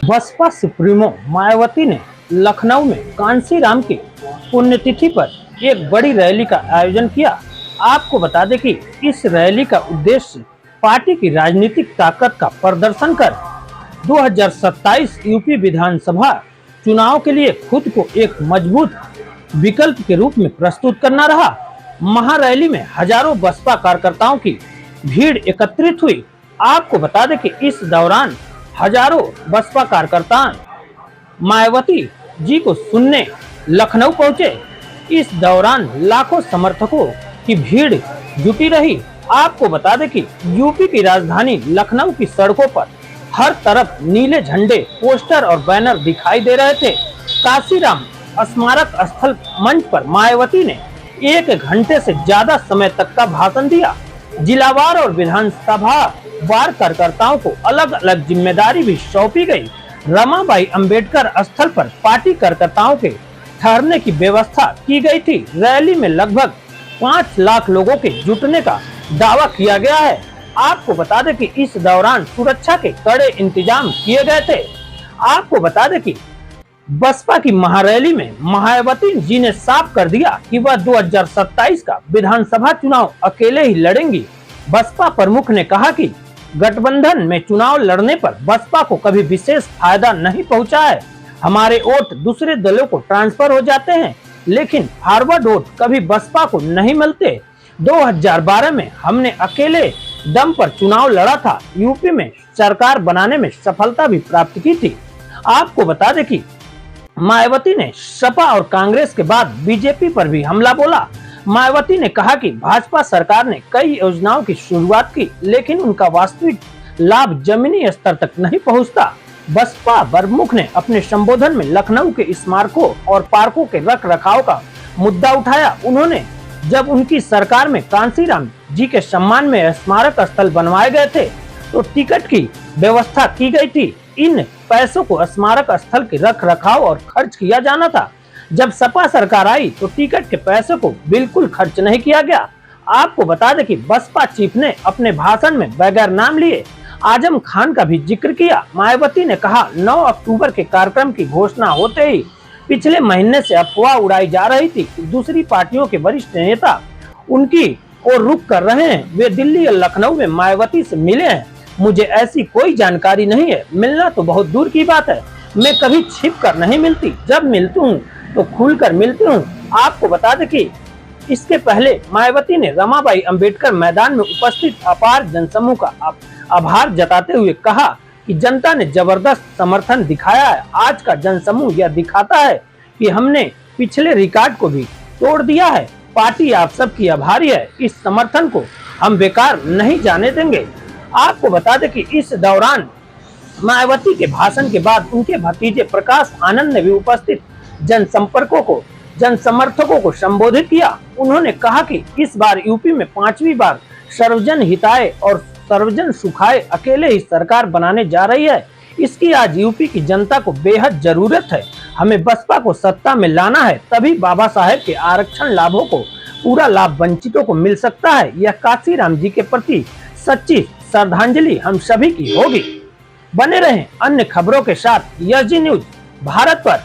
Baspa supremo Mayawati ने लखनऊ में कांसीराम की पुण्यतिथि पर एक बड़ी रैली का आयोजन किया। आपको बता दें कि इस रैली का उद्देश्य पार्टी की राजनीतिक ताकत का प्रदर्शन कर 2027 यूपी विधानसभा चुनाव के लिए खुद को एक मजबूत विकल्प के रूप में प्रस्तुत करना रहा। महारैली में हजारों बसपा कार्यकर्ताओं की भीड़ एकत्रित हुई। आपको बता दें कि इस दौरान हजारों बसपा कार्यकर्ता मायावती जी को सुनने लखनऊ पहुंचे। इस दौरान लाखों समर्थकों की भीड़ जुटी रही। आपको बता दें कि यूपी की राजधानी लखनऊ की सड़कों पर हर तरफ नीले झंडे, पोस्टर और बैनर दिखाई दे रहे थे। कांसीराम स्मारक स्थल मंच पर मायावती ने 1 घंटे से ज्यादा समय तक का भाषण दिया। जिलावार और विधानसभा वार कार्यकर्ताओं को अलग अलग जिम्मेदारी भी सौंपी गई। रमाबाई अंबेडकर स्थल पर पार्टी कार्यकर्ताओं के ठहरने की व्यवस्था की गई थी। रैली में लगभग 5 लाख लोगों के जुटने का दावा किया गया है। आपको बता दें कि इस दौरान सुरक्षा के कड़े इंतजाम किए गए थे। आपको बता दें कि बसपा की महारैली में मायावती जी ने साफ कर दिया कि वह 2027 का विधानसभा चुनाव अकेले ही लड़ेंगी। बसपा प्रमुख ने कहा कि गठबंधन में चुनाव लड़ने पर बसपा को कभी विशेष फायदा नहीं पहुंचा है। हमारे वोट दूसरे दलों को ट्रांसफर हो जाते हैं, लेकिन फॉरवर्ड वोट कभी बसपा को नहीं मिलते। 2012 में हमने अकेले दम पर चुनाव लड़ा था। यूपी में सरकार बनाने में सफलता भी प्राप्त की थी। आपको बता दें कि मायावती ने सपा और कांग्रेस के बाद बीजेपी पर भी हमला बोला। मायावती ने कहा कि भाजपा सरकार ने कई योजनाओं की शुरुआत की, लेकिन उनका वास्तविक लाभ जमीनी स्तर तक नहीं पहुंचता। बसपा प्रमुख ने अपने संबोधन में लखनऊ के स्मारकों और पार्कों के रख रखाव का मुद्दा उठाया। उन्होंने जब उनकी सरकार में कांसीराम जी के सम्मान में स्मारक स्थल बनवाए गए थे तो टिकट की व्यवस्था की गई थी। इन पैसों को स्मारक स्थल के रख रखाव और खर्च किया जाना था। जब सपा सरकार आई तो टिकट के पैसे को बिल्कुल खर्च नहीं किया गया। आपको बता दें कि बसपा चीफ ने अपने भाषण में बगैर नाम लिए आजम खान का भी जिक्र किया। मायावती ने कहा 9 अक्टूबर के कार्यक्रम की घोषणा होते ही पिछले महीने से अफवाह उड़ाई जा रही थी कि दूसरी पार्टियों के वरिष्ठ नेता उनकी ओर रुख कर रहे हैं। वे दिल्ली और लखनऊ में मायावती से मिले हैं। मुझे ऐसी कोई जानकारी नहीं है। मिलना तो बहुत दूर की बात है। मैं कभी छिप कर नहीं मिलती, जब मिलती हूँ तो खुलकर मिलती हूँ। आपको बता दें कि इसके पहले मायावती ने रमाबाई अंबेडकर मैदान में उपस्थित अपार जनसमूह का आभार जताते हुए कहा कि जनता ने जबरदस्त समर्थन दिखाया है। आज का जनसमूह यह दिखाता है कि हमने पिछले रिकॉर्ड को भी तोड़ दिया है। पार्टी आप सबकी आभारी है। इस समर्थन को हम बेकार नहीं जाने देंगे। आपको बता दें कि इस दौरान मायावती के भाषण के बाद उनके भतीजे प्रकाश आनंद ने भी उपस्थित जनसमर्थकों को संबोधित किया। उन्होंने कहा कि इस बार यूपी में 5वीं बार सर्वजन हिताय और सर्वजन सुखाय अकेले ही सरकार बनाने जा रही है। इसकी आज यूपी की जनता को बेहद जरूरत है। हमें बसपा को सत्ता में लाना है, तभी बाबा साहेब के आरक्षण लाभों को पूरा लाभ वंचितों को मिल सकता है। यह कांसीराम जी के प्रति सच्ची श्रद्धांजलि हम सभी की होगी। बने रहें अन्य खबरों के साथ यस जी न्यूज भारत पर।